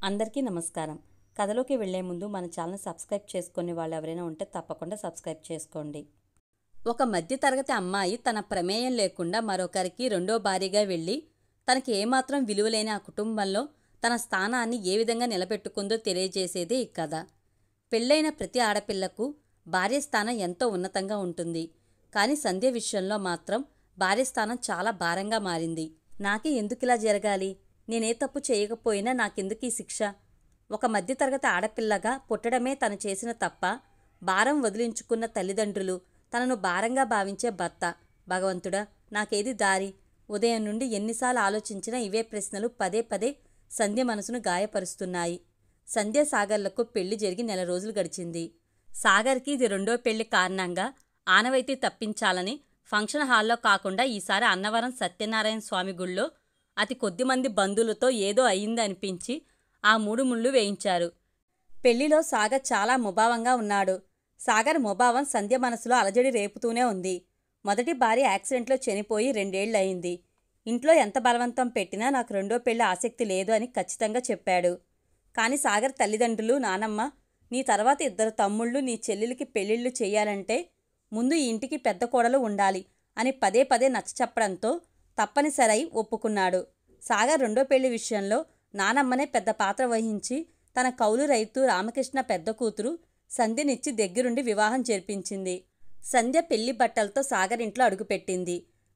అందరికీ నమస్కారం. కథలోకి వెళ్లే ముందు మన ఛానల్ సబ్స్క్రైబ్ చేసుకునే వాళ్ళు ఎవరైనా ఉంటే తప్పకుండా సబ్స్క్రైబ్ చేసుకోండి. ఒక మధ్యతరగతి అమ్మాయి తన ప్రమేయం లేకుండా మరొకరికి రెండో భార్యగా వెళ్ళి తనకి ఏమాత్రం విలువలేని ఆ కుటుంబంలో తన స్థానాన్ని ఏ విధంగా నిలబెట్టుకుందో తెలియజేసేదే ఈ కథ. పెళ్ళైన ప్రతి ఆడపిల్లకు భార్య స్థానం ఎంతో ఉన్నతంగా ఉంటుంది. కానీ సంధ్య విషయంలో మాత్రం భార్య స్థానం చాలా భారంగా మారింది. నాకే ఎందుకిలా జరగాలి? నేనే తప్పు చేయకపోయినా నాకెందుకు ఈ శిక్ష? ఒక మధ్యతరగతి ఆడపిల్లగా పుట్టడమే తను చేసిన తప్ప? భారం వదిలించుకున్న తల్లిదండ్రులు, తనను భారంగా భావించే భర్త. భగవంతుడా, నాకేది దారి? ఉదయం నుండి ఎన్నిసార్లు ఆలోచించినా ఇవే ప్రశ్నలు పదే పదే సంధ్య మనసును గాయపరుస్తున్నాయి. సంధ్య సాగర్లకు పెళ్లి జరిగి నెల రోజులు గడిచింది. సాగర్కి ఇది రెండో పెళ్లి కారణంగా ఆనవాయితీ తప్పించాలని ఫంక్షన్ హాల్లో కాకుండా ఈసారి అన్నవరం సత్యనారాయణ స్వామి గుళ్ళో అతి కొద్దిమంది బంధువులతో ఏదో అయింది అనిపించి ఆ 3 ముళ్ళు వేయించారు. పెళ్లిలో సాగర్ చాలా ముభావంగా ఉన్నాడు. సాగర్ ముభావం సంధ్య మనసులో అలజడి రేపుతూనే ఉంది. మొదటి భార్య యాక్సిడెంట్లో చనిపోయి 2 ఏళ్లయింది. ఇంట్లో ఎంత బలవంతం పెట్టినా నాకు రెండో పెళ్లి ఆసక్తి లేదు అని ఖచ్చితంగా చెప్పాడు. కానీ సాగర్ తల్లిదండ్రులు, నానమ్మ, నీ తర్వాత 2 తమ్ముళ్ళు, నీ చెల్లెలికి పెళ్లిళ్ళు చెయ్యాలంటే ముందు ఈ ఇంటికి పెద్ద కోడలు ఉండాలి అని పదే పదే నచ్చచెప్పడంతో తప్పనిసరై ఒప్పుకున్నాడు. సాగర్ రెండో పెళ్లి విషయంలో నానమ్మనే పెద్ద పాత్ర వహించి తన కౌలు రైతు రామకృష్ణ పెద్ద కూతురు సంధ్యనిచ్చి దగ్గరుండి వివాహం జరిపించింది. సంధ్య పెళ్లి బట్టలతో సాగర్ ఇంట్లో అడుగుపెట్టింది.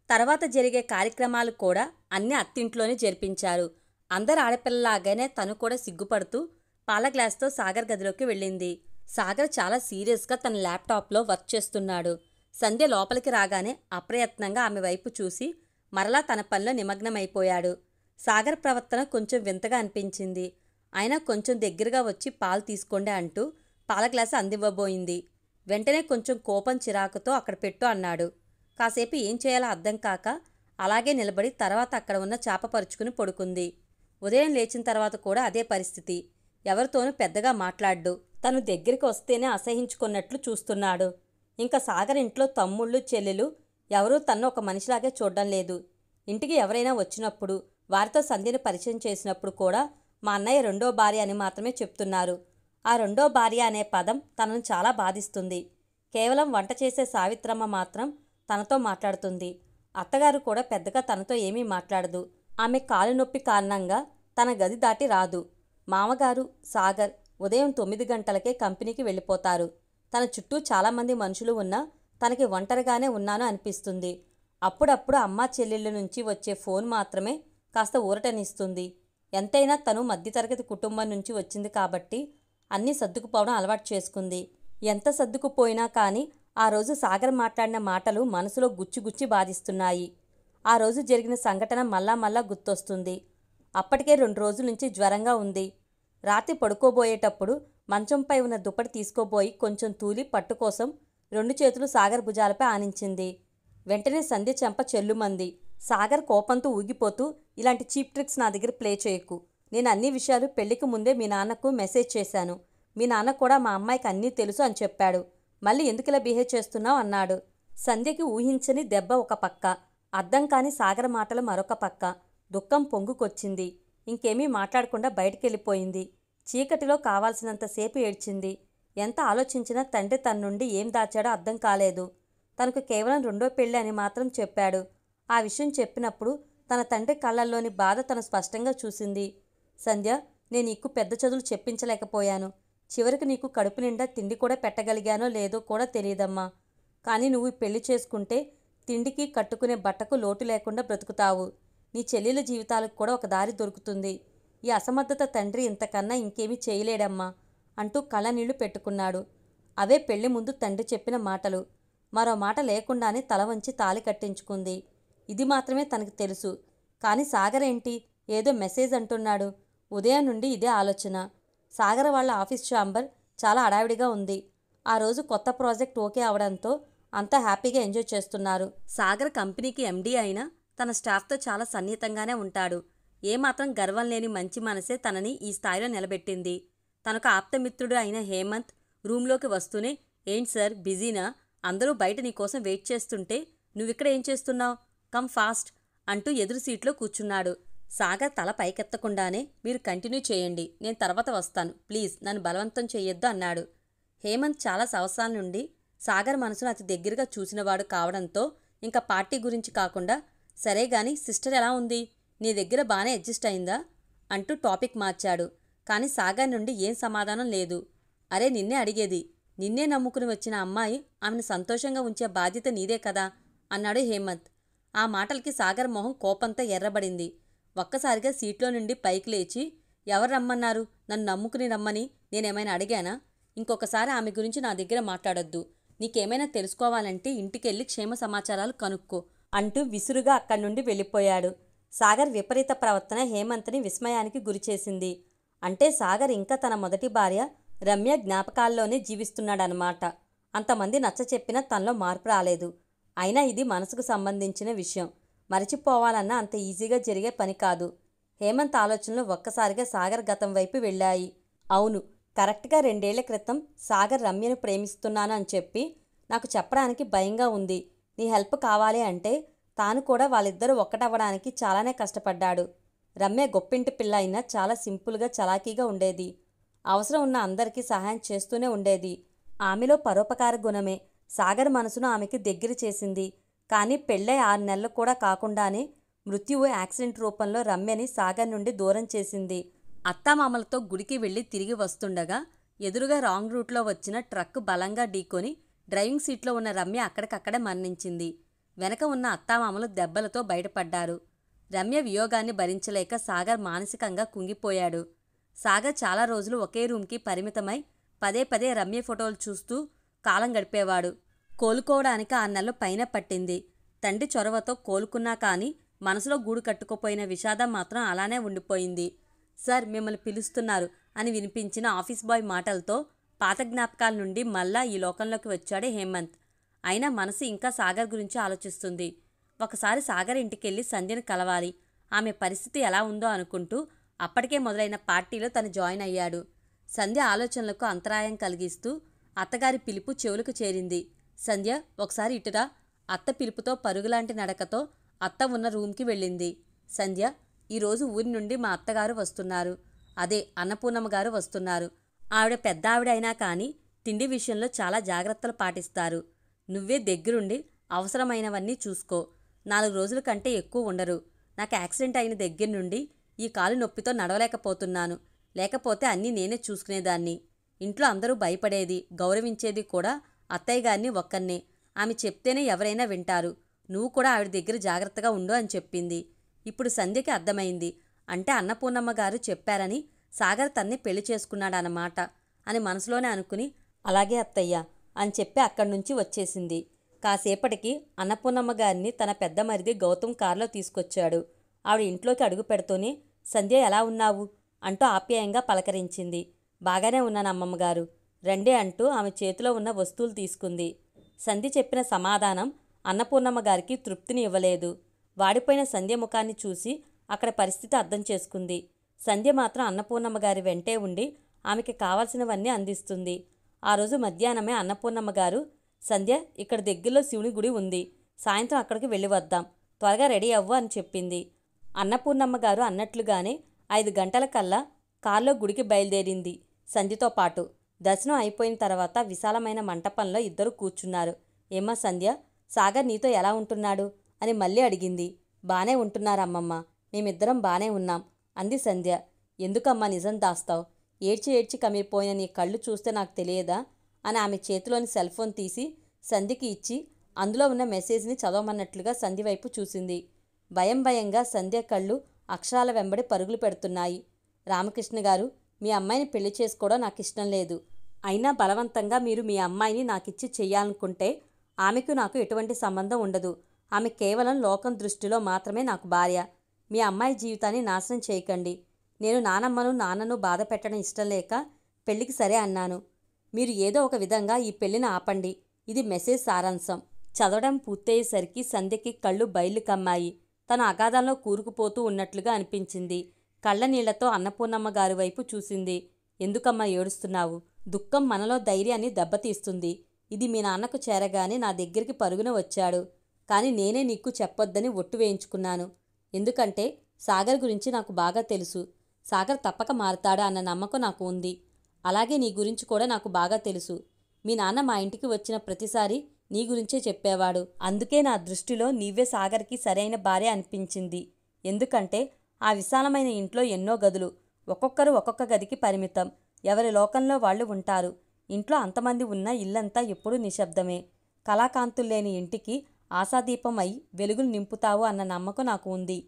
తర్వాత జరిగే కార్యక్రమాలు కూడా అన్నీ అత్తింట్లోనే జరిపించారు. అందరు ఆడపిల్లలాగానే తను కూడా సిగ్గుపడుతూ పాల గ్లాస్తో సాగర్ గదిలోకి వెళ్ళింది. సాగర్ చాలా సీరియస్గా తన ల్యాప్టాప్లో వర్క్ చేస్తున్నాడు. సంధ్య లోపలికి రాగానే అప్రయత్నంగా ఆమె వైపు చూసి మరలా తన పనిలో నిమగ్నమైపోయాడు. సాగర్ ప్రవర్తన కొంచెం వింతగా అనిపించింది. అయినా కొంచెం దగ్గరగా వచ్చి పాలు తీసుకోండి అంటూ పాల గ్లాసు అందివ్వబోయింది. వెంటనే కొంచెం కోపం చిరాకుతో అక్కడ పెట్టు అన్నాడు. కాసేపు ఏం చేయాలో అర్థం కాక అలాగే నిలబడి తర్వాత అక్కడ ఉన్న చాప పరుచుకుని పడుకుంది. ఉదయం లేచిన తర్వాత కూడా అదే పరిస్థితి. ఎవరితోనూ పెద్దగా మాట్లాడ్డు. తను దగ్గరికి వస్తేనే అసహించుకున్నట్లు చూస్తున్నాడు. ఇంకా సాగర్ ఇంట్లో తమ్ముళ్ళు, చెల్లెలు ఎవరూ తన్ను ఒక మనిషిలాగే చూడడం లేదు. ఇంటికి ఎవరైనా వచ్చినప్పుడు వారితో సంధ్యను పరిచయం చేసినప్పుడు కూడా మా అన్నయ్య రెండో భార్య అని మాత్రమే చెప్తున్నారు. ఆ రెండో భార్య అనే పదం తనను చాలా బాధిస్తుంది. కేవలం వంట చేసే సావిత్రమ్మ మాత్రం తనతో మాట్లాడుతుంది. అత్తగారు కూడా పెద్దగా తనతో ఏమీ మాట్లాడదు. ఆమె కాలు నొప్పి కారణంగా తన గది దాటి రాదు. మామగారు సాగర్ ఉదయం 9 గంటలకే కంపెనీకి వెళ్ళిపోతారు. తన చుట్టూ చాలామంది మనుషులు ఉన్నా తనకి ఒంటరిగానే ఉన్నాను అనిపిస్తుంది. అప్పుడప్పుడు అమ్మా చెల్లెళ్ళ నుంచి వచ్చే ఫోన్ మాత్రమే కాస్త ఊరటనిస్తుంది. ఎంతైనా తను మధ్యతరగతి కుటుంబం నుంచి వచ్చింది కాబట్టి అన్నీ సర్దుకుపోవడం అలవాటు చేసుకుంది. ఎంత సర్దుకుపోయినా కానీ ఆ రోజు సాగర్ మాట్లాడిన మాటలు మనసులో గుచ్చి బాధిస్తున్నాయి. ఆ రోజు జరిగిన సంఘటన మళ్ళా గుర్తొస్తుంది. అప్పటికే 2 రోజుల నుంచి జ్వరంగా ఉంది. రాత్రి పడుకోబోయేటప్పుడు మంచంపై ఉన్న దుప్పటి తీసుకోబోయి కొంచెం తూలి పట్టు కోసం 2 చేతులు సాగర్ భుజాలపై ఆనించింది. వెంటనే సంధ్య చెంప చెల్లుమంది. సాగర్ కోపంతో ఊగిపోతూ, ఇలాంటి చీప్ ట్రిక్స్ నా దగ్గర ప్లే చేయకు. నేను అన్ని విషయాలు పెళ్లికి ముందే మీ నాన్నకు మెసేజ్ చేశాను. మీ నాన్న కూడా మా అమ్మాయికి అన్నీ తెలుసు అని చెప్పాడు. మళ్ళీ ఎందుకిలా బిహేవ్ చేస్తున్నావు అన్నాడు. సంధ్యకి ఊహించని దెబ్బ ఒక పక్క, అర్థం కాని సాగర్ మాటలు మరొక పక్క. దుఃఖం పొంగుకొచ్చింది. ఇంకేమీ మాట్లాడకుండా బయటికెళ్ళిపోయింది. చీకటిలో కావాల్సినంతసేపు ఏడ్చింది. ఎంత ఆలోచించినా తండ్రి తన నుండి ఏం దాచాడో అర్థం కాలేదు. తనకు కేవలం రెండో పెళ్ళి అని మాత్రం చెప్పాడు. ఆ విషయం చెప్పినప్పుడు తన తండ్రి కళ్ళల్లోని బాధ తను స్పష్టంగా చూసింది. సంధ్య, నేను నీకు పెద్ద చదువులు చెప్పించలేకపోయాను. చివరికి నీకు కడుపు నిండా తిండి కూడా పెట్టగలిగానో లేదో కూడా తెలియదమ్మా. కానీ నువ్వు పెళ్లి చేసుకుంటే తిండికి కట్టుకునే బట్టకు లోటు లేకుండా బ్రతుకుతావు. నీ చెల్లెల జీవితాలకు కూడా ఒక దారి దొరుకుతుంది. ఈ అసమర్థత తండ్రి ఇంతకన్నా ఇంకేమీ చేయలేడమ్మా అంటూ కళ్ళనీళ్లు పెట్టుకున్నాడు. అవే పెళ్లి ముందు తండ్రి చెప్పిన మాటలు. మరో మాట లేకుండానే తల వంచి తాళి కట్టించుకుంది. ఇది మాత్రమే తనకు తెలుసు. కానీ సాగర్ ఏంటి ఏదో మెసేజ్ అంటున్నాడు. ఉదయం నుండి ఇదే ఆలోచన. సాగర్ వాళ్ళ ఆఫీస్ ఛాంబర్ చాలా హడావిడిగా ఉంది. ఆ రోజు కొత్త ప్రాజెక్ట్ ఓకే అవడంతో అంతా హ్యాపీగా ఎంజాయ్ చేస్తున్నారు. సాగర్ కంపెనీకి ఎండీ అయినా తన స్టాఫ్తో చాలా సన్నిహితంగానే ఉంటాడు. ఏమాత్రం గర్వం లేని మంచి మనసే తనని ఈ స్థాయిలో నిలబెట్టింది. తనకు ఆప్తమిత్రుడు అయిన హేమంత్ రూంలోకి వస్తూనే, ఏంటి సార్ బిజీనా? అందరూ బయట నీకోసం వెయిట్ చేస్తుంటే నువ్విక్కడ ఏం చేస్తున్నావు? కమ్ ఫాస్ట్ అంటూ ఎదురు సీట్లో కూర్చున్నాడు. సాగర్ తల పైకెత్తకుండానే మీరు కంటిన్యూ చేయండి, నేను తర్వాత వస్తాను, ప్లీజ్ నన్ను బలవంతం చెయ్యొద్దు అన్నాడు. హేమంత్ చాలా సంవత్సరాల నుండి సాగర్ మనసును అతి దగ్గరగా చూసినవాడు కావడంతో ఇంకా పార్టీ గురించి కాకుండా, సరే గాని సిస్టర్ ఎలా ఉంది, నీ దగ్గర బాగానే అడ్జస్ట్ అయిందా అంటూ టాపిక్ మార్చాడు. కానీ సాగర్ నుండి ఏం సమాధానం లేదు. అరే నిన్నే అడిగేది, నిన్నే నమ్ముకుని వచ్చిన అమ్మాయి, ఆమెను సంతోషంగా ఉంచే బాధ్యత నీదే కదా అన్నాడు హేమంత్. ఆ మాటలకి సాగర్ మొహం కోపంతో ఎర్రబడింది. ఒక్కసారిగా సీట్లో నుండి పైకి లేచి, ఎవరు రమ్మన్నారు, నన్ను నమ్ముకుని రమ్మని నేనేమైనా అడిగానా, ఇంకొకసారి ఆమె గురించి నా దగ్గర మాట్లాడొద్దు, నీకేమైనా తెలుసుకోవాలంటే ఇంటికెళ్ళి క్షేమ సమాచారాలు కనుక్కో అంటూ విసురుగా అక్కడి నుండి వెళ్ళిపోయాడు. సాగర్ విపరీత ప్రవర్తన హేమంత్ని విస్మయానికి గురిచేసింది. అంటే సాగర్ ఇంకా తన మొదటి భార్య రమ్య జ్ఞాపకాల్లోనే జీవిస్తున్నాడనమాట. అంతమంది నచ్చ చెప్పినా తనలో మార్పు రాలేదు. అయినా ఇది మనసుకు సంబంధించిన విషయం, మరచిపోవాలన్నా అంత ఈజీగా జరిగే పని కాదు. హేమంత్ ఆలోచనలు ఒక్కసారిగా సాగర్ గతం వైపు వెళ్ళాయి. అవును, కరెక్ట్గా 2 ఏళ్ల క్రితం సాగర్ రమ్యను ప్రేమిస్తున్నాను అని చెప్పి నాకు చెప్పడానికి భయంగా ఉంది. నీ హెల్ప్ కావాలి అంటే తాను కూడా వాళ్ళిద్దరూ ఒక్కటవ్వడానికి చాలానే కష్టపడ్డాడు. రమ్య గొప్పింటి పిల్ల అయినా చాలా సింపుల్గా చలాకీగా ఉండేది. అవసరం ఉన్న అందరికీ సహాయం చేస్తూనే ఉండేది. ఆమెలో పరోపకార గుణమే సాగర్ మనసును ఆమెకి దగ్గర చేసింది. కానీ పెళ్ళై 6 నెలలు కూడా కాకుండానే మృత్యువు యాక్సిడెంట్ రూపంలో రమ్యని సాగర్ నుండి దూరం చేసింది. అత్తామామలతో గుడికి వెళ్ళి తిరిగి వస్తుండగా ఎదురుగా రాంగ్ రూట్లో వచ్చిన ట్రక్ బలంగా ఢీకొని డ్రైవింగ్ సీట్లో ఉన్న రమ్య అక్కడికక్కడే మరణించింది. వెనక ఉన్న అత్తామామలు దెబ్బలతో బయటపడ్డారు. రమ్య వియోగాన్ని భరించలేక సాగర్ మానసికంగా కుంగిపోయాడు. సాగర్ చాలా రోజులు ఒకే రూమ్కి పరిమితమై పదే పదే రమ్య ఫోటోలు చూస్తూ కాలం గడిపేవాడు. కోలుకోవడానికి 6 నెలలు పైన పట్టింది. తండ్రి చొరవతో కోలుకున్నా కానీ మనసులో గూడు కట్టుకుపోయిన విషాదం మాత్రం అలానే ఉండిపోయింది. సార్ మిమ్మల్ని పిలుస్తున్నారు అని వినిపించిన ఆఫీస్ బాయ్ మాటలతో పాత జ్ఞాపకాల నుండి మళ్ళా ఈ లోకంలోకి వచ్చాడు హేమంత్. అయినా మనసు ఇంకా సాగర్ గురించి ఆలోచిస్తుంది. ఒకసారి సాగర్ ఇంటికెళ్ళి సంధ్యను కలవాలి, ఆమె పరిస్థితి ఎలా ఉందో అనుకుంటూ అప్పటికే మొదలైన పార్టీలో తను జాయిన్ అయ్యాడు. సంధ్య ఆలోచనలకు అంతరాయం కలిగిస్తూ అత్తగారి పిలుపు చెవులకు చేరింది. సంధ్య ఒకసారి ఇటురా. అత్త పిలుపుతో పరుగులాంటి నడకతో అత్త ఉన్న రూమ్కి వెళ్ళింది. సంధ్య, ఈరోజు ఊరి నుండి మా అత్తగారు వస్తున్నారు, అదే అన్నపూర్ణమ్మ గారు వస్తున్నారు. ఆవిడ పెద్ద ఆవిడ అయినా కానీ తిండి విషయంలో చాలా జాగ్రత్తలు పాటిస్తారు. నువ్వే దగ్గరుండి అవసరమైనవన్నీ చూసుకో. 4 రోజుల కంటే ఎక్కువ ఉండరు. నాకు యాక్సిడెంట్ అయిన దగ్గర నుండి ఈ కాలు నొప్పితో నడవలేకపోతున్నాను. లేకపోతే అన్నీ నేనే చూసుకునేదాన్ని. ఇంట్లో అందరూ భయపడేది, గౌరవించేది కూడా అత్తయ్య గారిని ఒక్కన్నే. ఆమె చెప్తేనే ఎవరైనా వింటారు. నువ్వు కూడా ఆవిడ దగ్గర జాగ్రత్తగా ఉండు అని చెప్పింది. ఇప్పుడు సంధ్యకి అర్థమైంది. అంటే అన్నపూర్ణమ్మ గారు చెప్పారని సాగర్ తన్ని పెళ్లి చేసుకున్నాడన్నమాట అని మనసులోనే అనుకుని, అలాగే అత్తయ్య అని చెప్పి అక్కడి నుంచి వచ్చేసింది. కాసేపటికి అన్నపూర్ణమ్మ గారిని తన పెద్ద మరిది గౌతమ్ కారులో తీసుకొచ్చాడు. ఆవిడ ఇంట్లోకి అడుగు పెడుతూనే, సంధ్య ఎలా ఉన్నావు అంటూ ఆప్యాయంగా పలకరించింది. బాగానే ఉన్నాను అమ్మమ్మగారు, రండి అంటూ ఆమె చేతిలో ఉన్న వస్తువులు తీసుకుంది. సంధ్య చెప్పిన సమాధానం అన్నపూర్ణమ్మ గారికి తృప్తిని ఇవ్వలేదు. వాడిపోయిన సంధ్య ముఖాన్ని చూసి అక్కడ పరిస్థితి అర్థం చేసుకుంది. సంధ్య మాత్రం అన్నపూర్ణమ్మ గారి వెంటే ఉండి ఆమెకి కావాల్సినవన్నీ అందిస్తుంది. ఆ రోజు మధ్యాహ్నమే అన్నపూర్ణమ్మ గారు, సంధ్య ఇక్కడ దగ్గరలో శివుని గుడి ఉంది, సాయంత్రం అక్కడికి వెళ్ళి వద్దాం, త్వరగా రెడీ అవ్వు అని చెప్పింది. అన్నపూర్ణమ్మ గారు అన్నట్లుగానే 5 గంటలకల్లా కారులో గుడికి బయలుదేరింది సంధ్యతో పాటు. దర్శనం అయిపోయిన తర్వాత విశాలమైన మంటపంలో ఇద్దరు కూర్చున్నారు. ఏమ్మా సంధ్య, సాగర్ నీతో ఎలా ఉంటున్నాడు అని మళ్ళీ అడిగింది. బానే ఉంటున్నారమ్మమ్మ, మేమిద్దరం బానే ఉన్నాం అంది సంధ్య. ఎందుకమ్మా నిజం దాస్తావు? ఏడ్చి ఏడ్చి కమిరిపోయిన నీ కళ్ళు చూస్తే నాకు తెలియదా అని ఆమె చేతిలోని సెల్ ఫోన్ తీసి సంధ్యకి ఇచ్చి అందులో ఉన్న మెసేజ్ని చదవమన్నట్లుగా సంధ్య వైపు చూసింది. భయం భయంగా సంధ్య కళ్ళు అక్షరాల వెంబడి పరుగులు పెడుతున్నాయి. రామకృష్ణ గారు, మీ అమ్మాయిని పెళ్లి చేసుకోవడం నాకు ఇష్టం లేదు. అయినా బలవంతంగా మీరు మీ అమ్మాయిని నాకిచ్చి చెయ్యాలనుకుంటే ఆమెకు నాకు ఎటువంటి సంబంధం ఉండదు. ఆమె కేవలం లోకం దృష్టిలో మాత్రమే నాకు భార్య. మీ అమ్మాయి జీవితాన్ని నాశనం చేయకండి. నేను నాన్నను బాధ పెట్టడం ఇష్టం లేక పెళ్లికి సరే అన్నాను. మీరు ఏదో ఒక విధంగా ఈ పెళ్లిని ఆపండి. ఇది మెసేజ్ సారాంశం. చదవడం పూర్తయ్యేసరికి సంధ్యకి కళ్ళు బయలు కమ్మాయి. తను అగాధంలో కూరుకుపోతూ ఉన్నట్లుగా అనిపించింది. కళ్ళ నీళ్లతో అన్నపూర్ణమ్మ గారి వైపు చూసింది. ఎందుకమ్మా ఏడుస్తున్నావు? దుఃఖం మనలో ధైర్యాన్ని దెబ్బతీస్తుంది. ఇది మీ నాన్నకు చేరగానే నా దగ్గరికి పరుగున వచ్చాడు. కానీ నేనే నీకు చెప్పొద్దని ఒట్టు వేయించుకున్నాను. ఎందుకంటే సాగర్ గురించి నాకు బాగా తెలుసు. సాగర్ తప్పక మారతాడా అన్న నమ్మకం నాకు ఉంది. అలాగే నీ గురించి కూడా నాకు బాగా తెలుసు. మీ నాన్న మా ఇంటికి వచ్చిన ప్రతిసారి నీ గురించే చెప్పేవాడు. అందుకే నా దృష్టిలో నీవే సాగర్కి సరైన భార్య అనిపించింది. ఎందుకంటే ఆ విశాలమైన ఇంట్లో ఎన్నో గదులు, ఒక్కొక్కరు ఒక్కొక్క గదికి పరిమితం. ఎవరి లోకంలో వాళ్ళు ఉంటారు. ఇంట్లో అంతమంది ఉన్న ఇల్లంతా ఎప్పుడూ నిశ్శబ్దమే. కళాకాంతుల్లేని ఇంటికి ఆశాదీపం అయి వెలుగులు నింపుతావు అన్న నమ్మకం నాకు ఉంది.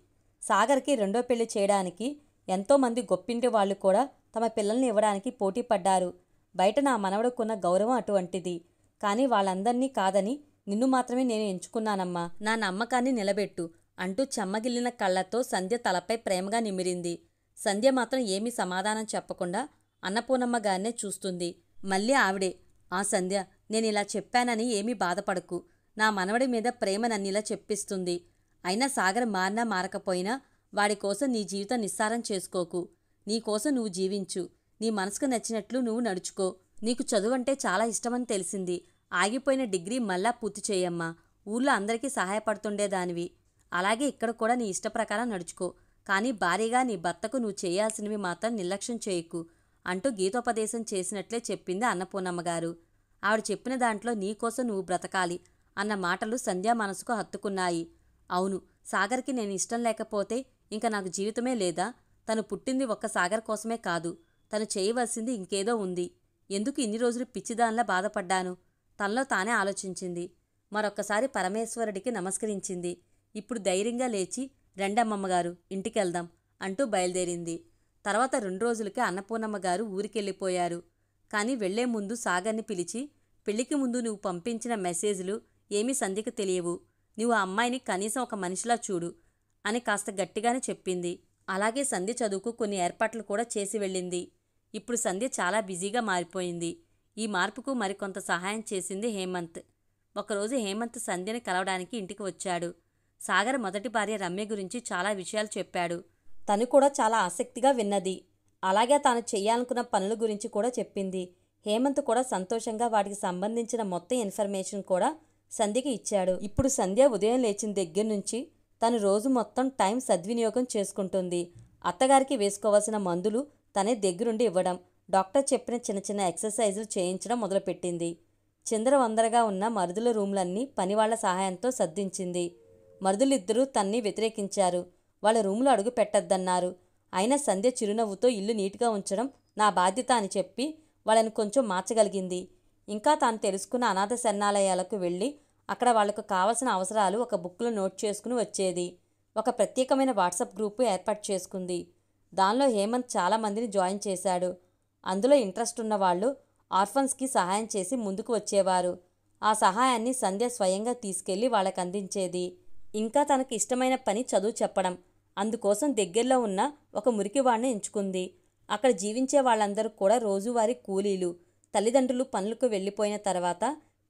సాగర్కి రెండో పెళ్లి చేయడానికి ఎంతోమంది గొప్పింటి వాళ్ళు కూడా తమ పిల్లల్ని ఇవ్వడానికి పోటీ పడ్డారు. బయట నా మనవడుకున్న గౌరవం అటువంటిది. కానీ వాళ్ళందర్నీ కాదని నిన్ను మాత్రమే నేను ఎంచుకున్నానమ్మా. నా నమ్మకాన్ని నిలబెట్టు అంటూ చెమ్మగిల్లిన కళ్ళతో సంధ్య తలపై ప్రేమగా నిమిరింది. సంధ్య మాత్రం ఏమీ సమాధానం చెప్పకుండా అన్నపూర్ణమ్మ గారినే చూస్తుంది. మళ్ళీ ఆవిడే, ఆ సంధ్య, నేనిలా చెప్పానని ఏమీ బాధపడకు. నా మనవడి మీద ప్రేమ నన్నిలా చెప్పిస్తుంది. అయినా సాగర్ మారినా మారకపోయినా వాడి కోసం నీ జీవితం నిస్సారం చేసుకోకు. నీకోసం నువ్వు జీవించు. నీ మనసుకు నచ్చినట్లు నువ్వు నడుచుకో. నీకు చదువంటే చాలా ఇష్టమని తెలిసింది. ఆగిపోయిన డిగ్రీ మళ్ళా పూర్తి చేయమ్మా. ఊళ్ళో అందరికీ సహాయపడుతుండేదానివి. అలాగే ఇక్కడ కూడా నీ ఇష్ట ప్రకారం నడుచుకో. కానీ భారీగా నీ భర్తకు నువ్వు చేయాల్సినవి మాత్రం నిర్లక్ష్యం చేయకు అంటూ గీతోపదేశం చేసినట్లే చెప్పింది అన్నపూర్ణమ్మగారు. ఆవిడ చెప్పిన దాంట్లో నీకోసం నువ్వు బ్రతకాలి అన్న మాటలు సంధ్యా మనసుకు హత్తుకున్నాయి. అవును, సాగర్కి నేను ఇష్టం లేకపోతే ఇంకా నాకు జీవితమే లేదా? తను పుట్టింది ఒక్క సాగర్ కోసమే కాదు. తను చేయవలసింది ఇంకేదో ఉంది. ఎందుకు ఇన్ని రోజులు పిచ్చిదానిలా బాధపడ్డాను? తనలో తానే ఆలోచించింది. మరొక్కసారి పరమేశ్వరుడికి నమస్కరించింది. ఇప్పుడు ధైర్యంగా లేచి, రెండమ్మమ్మగారు ఇంటికెళ్దాం అంటూ బయలుదేరింది. తర్వాత 2 రోజులకే అన్నపూర్ణమ్మగారు ఊరికెళ్ళిపోయారు. కానీ వెళ్లే ముందు సాగర్ని పిలిచి, పెళ్లికి ముందు నువ్వు పంపించిన మెసేజ్లు ఏమీ సంధ్యకు తెలియవు. నువ్వు ఆ అమ్మాయిని కనీసం ఒక మనిషిలా చూడు అని కాస్త గట్టిగానే చెప్పింది. అలాగే సంధ్య చదువుకు కొన్ని ఏర్పాట్లు కూడా చేసి వెళ్ళింది. ఇప్పుడు సంధ్య చాలా బిజీగా మారిపోయింది. ఈ మార్పుకు మరికొంత సహాయం చేసింది హేమంత్. ఒకరోజు హేమంత్ సంధ్యని కలవడానికి ఇంటికి వచ్చాడు. సాగర్ మొదటి భార్య రమ్య గురించి చాలా విషయాలు చెప్పాడు. తను కూడా చాలా ఆసక్తిగా విన్నది. అలాగే తాను చెయ్యాలనుకున్న పనుల గురించి కూడా చెప్పింది. హేమంత్ కూడా సంతోషంగా వాటికి సంబంధించిన మొత్తం ఇన్ఫర్మేషన్ కూడా సంధ్యకి ఇచ్చాడు. ఇప్పుడు సంధ్య ఉదయం లేచిన దగ్గర నుంచి తను రోజు మొత్తం టైం సద్వినియోగం చేసుకుంటుంది. అత్తగారికి వేసుకోవాల్సిన మందులు తనే దగ్గరుండి ఇవ్వడం, డాక్టర్ చెప్పిన చిన్న చిన్న ఎక్సర్సైజులు చేయించడం మొదలుపెట్టింది. చిందరవందరగా ఉన్న మరుదుల రూమ్లన్నీ పనివాళ్ల సహాయంతో సర్దించింది. మరుదులిద్దరూ తన్ని వ్యతిరేకించారు. వాళ్ళ రూములో అడుగు పెట్టద్దన్నారు. అయినా సంధ్య చిరునవ్వుతో ఇల్లు నీట్గా ఉంచడం నా బాధ్యత అని చెప్పి వాళ్ళని కొంచెం మార్చగలిగింది. ఇంకా తాను తెలుసుకున్న అనాథ శరణాలయాలకు వెళ్ళి అక్కడ వాళ్లకు కావలసిన అవసరాలు ఒక బుక్లో నోట్ చేసుకుని వచ్చేది. ఒక ప్రత్యేకమైన వాట్సాప్ గ్రూపు ఏర్పాటు చేసుకుంది. దానిలో హేమంత్ చాలామందిని జాయిన్ చేశాడు. అందులో ఇంట్రెస్ట్ ఉన్న వాళ్ళు ఆర్ఫన్స్కి సహాయం చేసి ముందుకు వచ్చేవారు. ఆ సహాయాన్ని సంధ్య స్వయంగా తీసుకెళ్లి వాళ్ళకి అందించేది. ఇంకా తనకి ఇష్టమైన పని చదువు చెప్పడం. అందుకోసం దగ్గరలో ఉన్న ఒక మురికివాడిని ఎంచుకుంది. అక్కడ జీవించే వాళ్ళందరూ కూడా రోజువారీ కూలీలు. తల్లిదండ్రులు పనులకు వెళ్ళిపోయిన తర్వాత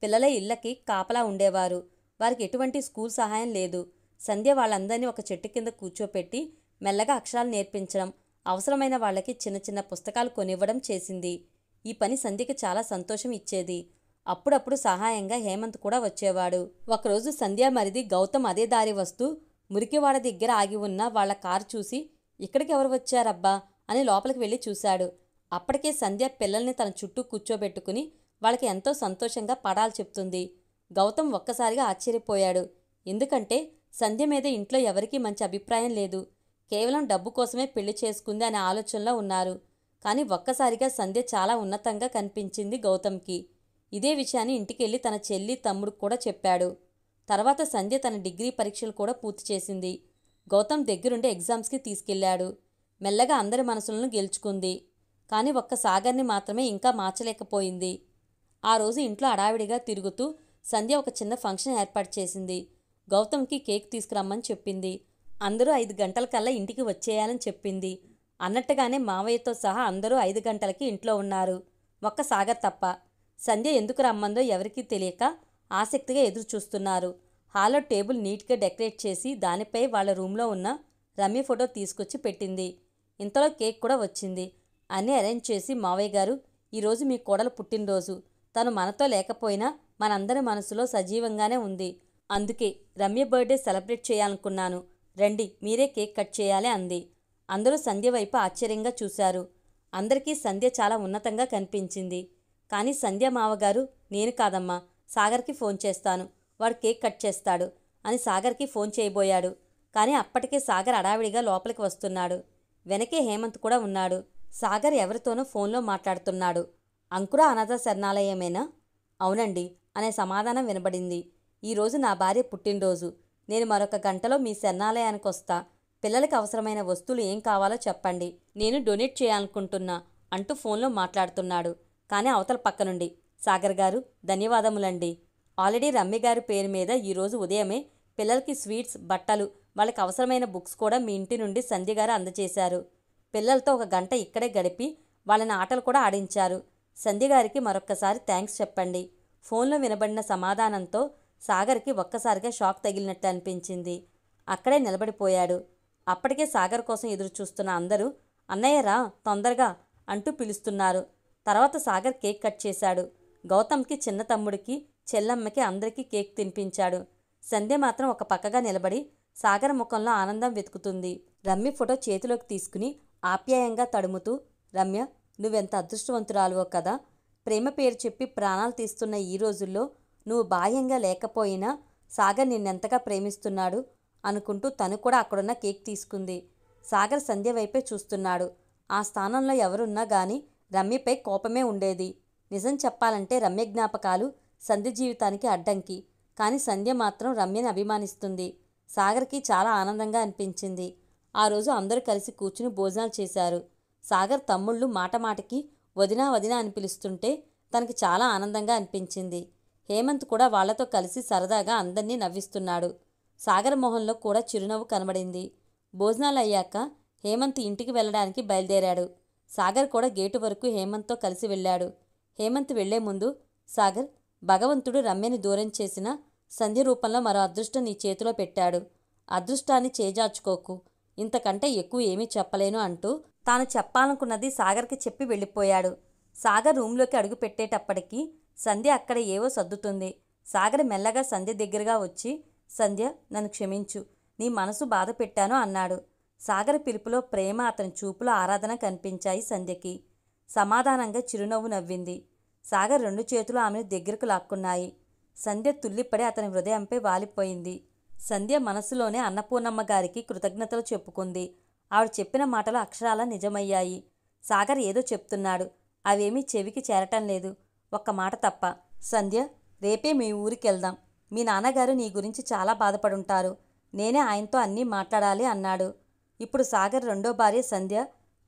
పిల్లల ఇళ్లకి కాపలా ఉండేవారు. వారికి ఎటువంటి స్కూల్ సహాయం లేదు. సంధ్య వాళ్ళందరినీ ఒక చెట్టు కింద కూర్చోపెట్టి మెల్లగా అక్షరాలు నేర్పించడం, అవసరమైన వాళ్ళకి చిన్న చిన్న పుస్తకాలు కొనివ్వడం చేసింది. ఈ పని సంధ్యకి చాలా సంతోషం ఇచ్చేది. అప్పుడప్పుడు సహాయంగా హేమంత్ కూడా వచ్చేవాడు. ఒకరోజు సంధ్య మరిది గౌతమ్ అదే దారి వస్తూ మురికివాడ దగ్గర ఆగి ఉన్న వాళ్ల కారు చూసి, ఇక్కడికి ఎవరు వచ్చారబ్బా అని లోపలికి వెళ్ళి చూశాడు. అప్పటికే సంధ్య పిల్లల్ని తన చుట్టూ కూర్చోబెట్టుకుని వాళ్ళకి ఎంతో సంతోషంగా పాఠాలు చెప్తుంది. గౌతమ్ ఒక్కసారిగా ఆశ్చర్యపోయాడు. ఎందుకంటే సంధ్య మీద ఇంట్లో ఎవరికీ మంచి అభిప్రాయం లేదు. కేవలం డబ్బు కోసమే పెళ్లి చేసుకుంది అనే ఆలోచనలో ఉన్నారు. కానీ ఒక్కసారిగా సంధ్య చాలా ఉన్నతంగా కనిపించింది గౌతమ్కి. ఇదే విషయాన్ని ఇంటికెళ్ళి తన చెల్లి తమ్ముడు కూడా చెప్పాడు. తర్వాత సంధ్య తన డిగ్రీ పరీక్షలు కూడా పూర్తి చేసింది. గౌతమ్ దగ్గరుండి ఎగ్జామ్స్కి తీసుకెళ్లాడు. మెల్లగా అందరి మనసులను గెలుచుకుంది. కానీ ఒక్క సాగర్ని మాత్రమే ఇంకా మార్చలేకపోయింది. ఆ రోజు ఇంట్లో హడావిడిగా తిరుగుతూ సంధ్య ఒక చిన్న ఫంక్షన్ ఏర్పాటు చేసింది. గౌతమ్కి కేక్ తీసుకురమ్మని చెప్పింది. అందరూ 5 గంటలకల్లా ఇంటికి వచ్చేయాలని చెప్పింది. అన్నట్టుగానే మావయ్యతో సహా అందరూ 5 గంటలకి ఇంట్లో ఉన్నారు. ఒక్క సాగర్ తప్ప. సంధ్య ఎందుకు రమ్మందో ఎవరికీ తెలియక ఆసక్తిగా ఎదురు చూస్తున్నారు. హాల్లో టేబుల్ నీట్గా డెకరేట్ చేసి దానిపై వాళ్ళ రూమ్లో ఉన్న రమ్య ఫోటో తీసుకొచ్చి పెట్టింది. ఇంతలో కేక్ కూడా వచ్చింది. అన్నీ అరేంజ్ చేసి, మావయ్య గారు, ఈరోజు మీ కోడలు పుట్టినరోజు. తను మనతో లేకపోయినా మనందరి మనసులో సజీవంగానే ఉంది. అందుకే రమ్య బర్త్డే సెలబ్రేట్ చేయాలనుకున్నాను. రండి మీరే కేక్ కట్ చేయాలి అంది. అందరూ సంధ్య వైపు ఆశ్చర్యంగా చూశారు. అందరికీ సంధ్య చాలా ఉన్నతంగా కనిపించింది. కానీ సంధ్య మావగారు, నేను కాదమ్మా, సాగర్కి ఫోన్ చేస్తాను, వాడు కేక్ కట్ చేస్తాడు అని సాగర్కి ఫోన్ చేయబోయాడు. కానీ అప్పటికే సాగర్ హడావిడిగా లోపలికి వస్తున్నాడు. వెనకే హేమంత్ కూడా ఉన్నాడు. సాగర్ ఎవరితోనో ఫోన్లో మాట్లాడుతున్నాడు. అంకురా అనాథ శరణాలయమేనా? అవునండి అనే సమాధానం వినబడింది. ఈరోజు నా భార్య పుట్టినరోజు. నేను మరొక గంటలో మీ శరణాలయానికి వస్తా. పిల్లలకి అవసరమైన వస్తువులు ఏం కావాలో చెప్పండి, నేను డొనేట్ చేయాలనుకుంటున్నా అంటూ ఫోన్లో మాట్లాడుతున్నాడు. కానీ అవతల పక్క నుండి, సాగర్ గారు ధన్యవాదములండి. ఆల్రెడీ రమ్య గారి పేరు మీద ఈరోజు ఉదయమే పిల్లలకి స్వీట్స్, బట్టలు, వాళ్ళకి అవసరమైన బుక్స్ కూడా మీ ఇంటి నుండి సంధ్య గారు అందజేశారు. పిల్లలతో ఒక గంట ఇక్కడే గడిపి వాళ్ళని ఆటలు కూడా ఆడించారు. సంధ్య గారికి మరొక్కసారి థ్యాంక్స్ చెప్పండి. ఫోన్లో వినబడిన సమాధానంతో సాగర్కి ఒక్కసారిగా షాక్ తగిలినట్లు అనిపించింది. అక్కడే నిలబడిపోయాడు. అప్పటికే సాగర్ కోసం ఎదురు చూస్తున్న అందరూ అన్నయ్య రా తొందరగా అంటూ పిలుస్తున్నారు. తర్వాత సాగర్ కేక్ కట్ చేశాడు. గౌతమ్కి, చిన్న తమ్ముడికి, చెల్లమ్మకి అందరికీ కేక్ తినిపించాడు. సంధ్య మాత్రం ఒక పక్కగా నిలబడి సాగర్ ముఖంలో ఆనందం వెతుకుతుంది. రమ్య ఫోటో చేతిలోకి తీసుకుని ఆప్యాయంగా తడుముతూ, రమ్య నువ్వెంత అదృష్టవంతురాలువో కదా. ప్రేమ పేరు చెప్పి ప్రాణాలు తీస్తున్న ఈ రోజుల్లో నువ్వు బాహ్యంగా లేకపోయినా సాగర్ నిన్నెంతగా ప్రేమిస్తున్నాడు అనుకుంటూ తను కూడా అక్కడున్న కేక్ తీసుకుంది. సాగర్ సంధ్య వైపే చూస్తున్నాడు. ఆ స్థానంలో ఎవరున్నా గానీ రమ్యపై కోపమే ఉండేది. నిజం చెప్పాలంటే రమ్య జ్ఞాపకాలు సంధ్య జీవితానికి అడ్డంకి. కానీ సంధ్య మాత్రం రమ్యని అభిమానిస్తుంది. సాగర్కి చాలా ఆనందంగా అనిపించింది. ఆ రోజు అందరూ కలిసి కూర్చుని భోజనాలు చేశారు. సాగర్ తమ్ముళ్ళు మాటమాటకి వదినా వదినా అని పిలుస్తుంటే తనకి చాలా ఆనందంగా అనిపించింది. హేమంత్ కూడా వాళ్లతో కలిసి సరదాగా అందర్నీ నవ్విస్తున్నాడు. సాగర్ మొహంలో కూడా చిరునవ్వు కనబడింది. భోజనాలు అయ్యాక హేమంత్ ఇంటికి వెళ్ళడానికి బయలుదేరాడు. సాగర్ కూడా గేటు వరకు హేమంత్తో కలిసి వెళ్ళాడు. హేమంత్ వెళ్లే ముందు, సాగర్, భగవంతుడు రమ్యని దూరం చేసిన సంధ్య రూపంలో మరో అదృష్టం నీ చేతిలో పెట్టాడు. అదృష్టాన్ని చేజార్చుకోకు, ఇంతకంటే ఎక్కువ ఏమీ చెప్పలేను అంటూ తాను చెప్పాలనుకున్నది సాగర్కి చెప్పి వెళ్ళిపోయాడు. సాగర్ రూంలోకి అడుగు పెట్టేటప్పటికీ సంధ్య అక్కడ ఏవో సర్దుతుంది. సాగర్ మెల్లగా సంధ్య దగ్గరగా వచ్చి, సంధ్య నన్ను క్షమించు, నీ మనసు బాధ పెట్టాను అన్నాడు. సాగర్ పిలుపులో ప్రేమ, అతని చూపులో ఆరాధన కనిపించాయి సంధ్యకి. సమాధానంగా చిరునవ్వు నవ్వింది. సాగర్ రెండు చేతులు ఆమెను దగ్గరకు లాక్కున్నాయి. సంధ్య తుల్లిపడి అతని హృదయంపై వాలిపోయింది. సంధ్య మనసులోనే అన్నపూర్ణమ్మ గారికి కృతజ్ఞతలు చెప్పుకుంది. ఆవిడ చెప్పిన మాటలు అక్షరాల నిజమయ్యాయి. సాగర్ ఏదో చెప్తున్నాడు, అవేమీ చెవికి చేరటం లేదు. ఒక్క మాట తప్ప. సంధ్య, రేపే మీ ఊరికెళ్దాం. మీ నాన్నగారు నీ గురించి చాలా బాధపడుంటారు. నేనే ఆయనతో అన్నీ మాట్లాడాలి అన్నాడు. ఇప్పుడు సాగర్ రెండో భార్య సంధ్య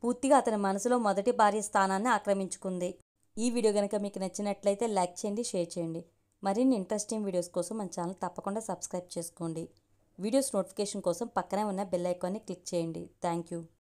పూర్తిగా అతని మనసులో మొదటి భార్య స్థానాన్ని ఆక్రమించుకుంది. ఈ వీడియో కనుక మీకు నచ్చినట్లయితే లైక్ చేయండి, షేర్ చేయండి. మరిన్ని ఇంట్రెస్టింగ్ వీడియోస్ కోసం మన ఛానల్ తప్పకుండా సబ్స్క్రైబ్ చేసుకోండి. వీడియోస్ నోటిఫికేషన్ కోసం పక్కనే ఉన్న బెల్ ఐకాన్ని క్లిక్ చేయండి. Thank you.